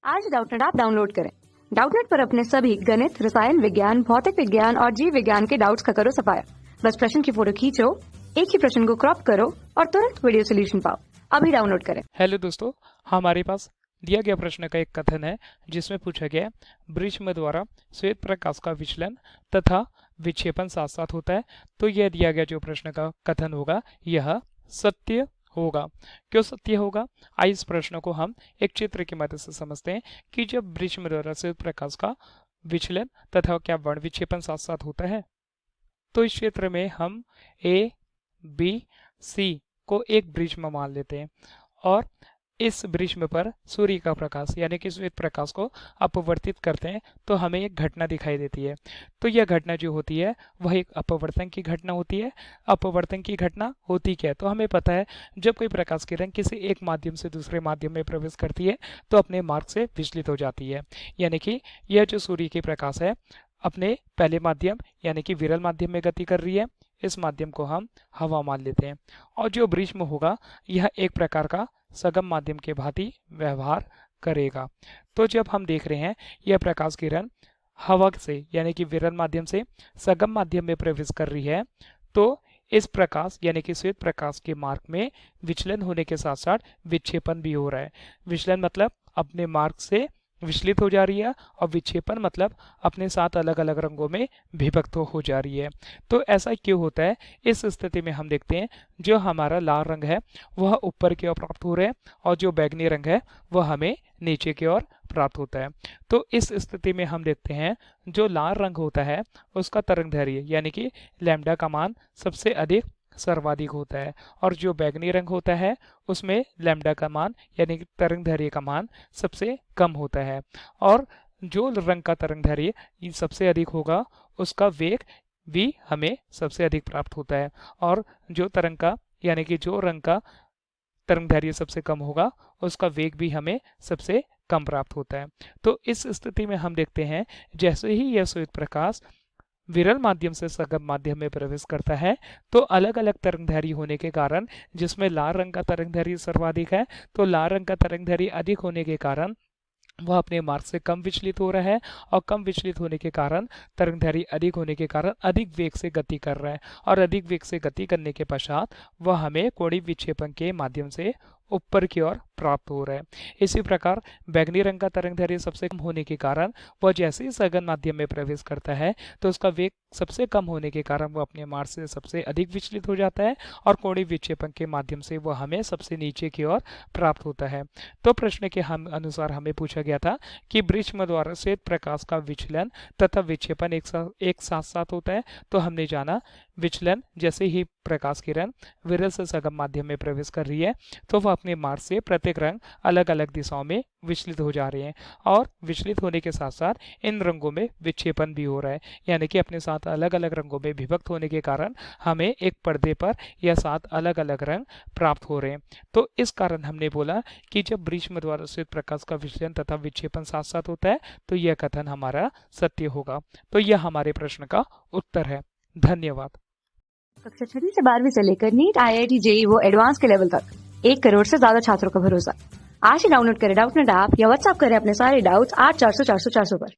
आज Doubtnut app download करें। Doubtnut पर अपने सभी गणित, रसायन विज्ञान, भौतिक विज्ञान और जीव विज्ञान के डाउट्स का करो सफाया। बस प्रश्न की फोटो खींचो, एक ही प्रश्न को क्रॉप करो और तुरंत वीडियो सोल्यूशन पाओ। अभी डाउनलोड करें। हेलो दोस्तों, हमारे पास दिया गया प्रश्न का एक कथन है जिसमें पूछा गया वृष्म द्वारा श्वेत प्रकाश का विचलन तथा विक्षेपण साथ साथ होता है। तो यह दिया गया जो प्रश्न का कथन होगा यह सत्य होगा। क्यों सत्य होगा? आइए इस प्रश्न को हम एक चित्र की मदद से समझते हैं कि जब वृष्म द्वारा श्वेत प्रकाश का विचलन तथा क्या वर्ण विक्षेपण साथ साथ होता है तो इस क्षेत्र में हम ए, बी, सी को एक वृष्म मान लेते हैं और इस वृष्म पर सूर्य का प्रकाश यानी कि श्वेत प्रकाश को अपवर्तित करते हैं तो हमें एक घटना दिखाई देती है। तो यह घटना जो होती है वह एक अपवर्तन की घटना होती है। अपवर्तन की घटना होती क्या है? तो हमें पता है जब कोई प्रकाश किरण किसी एक माध्यम से दूसरे माध्यम में प्रवेश करती है तो अपने मार्ग से विचलित हो जाती है। यानी कि यह जो सूर्य की प्रकाश है अपने पहले माध्यम यानी कि विरल माध्यम में गति कर रही है। इस माध्यम को हम हवा मान लेते हैं और जो वृष्म होगा यह एक प्रकार का सगम माध्यम के भांति व्यवहार करेगा। तो जब हम देख रहे हैं यह प्रकाश किरण हवा से यानी कि विरल माध्यम से सगम माध्यम में प्रवेश कर रही है तो इस प्रकाश यानी कि श्वेत प्रकाश के मार्ग में विचलन होने के साथ साथ विक्षेपण भी हो रहा है। विचलन मतलब अपने मार्ग से विचलित हो जा रही है और विक्षेपण मतलब अपने साथ अलग अलग रंगों में विभक्त हो जा रही है। तो ऐसा क्यों होता है? इस स्थिति में हम देखते हैं जो हमारा लाल रंग है वह ऊपर की ओर प्राप्त हो रहा है और जो बैंगनी रंग है वह हमें नीचे की ओर प्राप्त होता है। तो इस स्थिति में हम देखते हैं जो लाल रंग होता है उसका तरंगदैर्घ्य यानी कि लैम्डा का मान सबसे अधिक सर्वाधिक होता है और जो बैंगनी रंग होता है उसमें लैम्डा का मान यानी तरंगदैर्घ्य का मान सबसे कम होता है और जो रंग का तरंगदैर्घ्य सबसे अधिक होगा उसका वेग भी हमें सबसे अधिक प्राप्त होता है और जो तरंग का यानी कि जो रंग का तरंगदैर्घ्य सबसे कम होगा उसका वेग भी हमें सबसे कम प्राप्त होता है। तो इस स्थिति में हम देखते हैं जैसे ही यह श्वेत प्रकाश विरल माध्यम से सगम माध्यम में प्रवेश करता है तो अलग अलग तरंगदैर्घ्य होने के कारण जिसमें लाल रंग का तरंगदैर्घ्य सर्वाधिक है तो लाल रंग का तरंगदैर्घ्य अधिक होने के कारण वह अपने मार्ग से कम विचलित हो रहा है और कम विचलित होने के कारण तरंगदैर्घ्य अधिक होने के कारण अधिक वेग से गति कर रहा है और अधिक वेग से गति करने के पश्चात वह हमें कोणीय विक्षेपण के माध्यम से ऊपर की ओर प्राप्त हो रहा है। इसी प्रकार बैंगनी रंग का तरंगदैर्घ्य सबसे कम होने के कारण वह जैसे ही सघन माध्यम में प्रवेश करता है तो उसका वेग सबसे कम होने के कारण वह अपने मार्ग से सबसे अधिक विचलित हो जाता है और कोणीय विक्षेपण के माध्यम से वह हमें सबसे नीचे की ओर प्राप्त होता है। तो प्रश्न के अनुसार हमें पूछा गया था कि वृष्म द्वारा श्वेत प्रकाश का विचलन तथा विक्षेपण एक साथ साथ होता है। तो हमने जाना विचलन जैसे ही प्रकाश किरण विरल से सगम माध्यम में प्रवेश कर रही है तो वह अपने मार्ग से प्रत्येक रंग अलग अलग दिशाओं में विचलित हो जा रहे हैं और विचलित होने के साथ साथ इन रंगों में विक्षेपण भी हो रहा है यानी कि अपने साथ अलग अलग रंगों में विभक्त होने के कारण हमें एक पर्दे पर यह सात अलग अलग रंग प्राप्त हो रहे हैं। तो इस कारण हमने बोला कि जब वृष्म द्वारा श्वेत प्रकाश का विचलन तथा विक्षेपण साथ साथ होता है तो यह कथन हमारा सत्य होगा। तो यह हमारे प्रश्न का उत्तर है। धन्यवाद। कक्षा 6 से 12वीं से लेकर नीट, IIT, JEE वो एडवांस के लेवल तक 1 करोड़ से ज्यादा छात्रों का भरोसा। आज ही डाउनलोड करें डाउटनेट ऐप या व्हाट्सएप करें अपने सारे डाउट्स 8400 400 400 पर।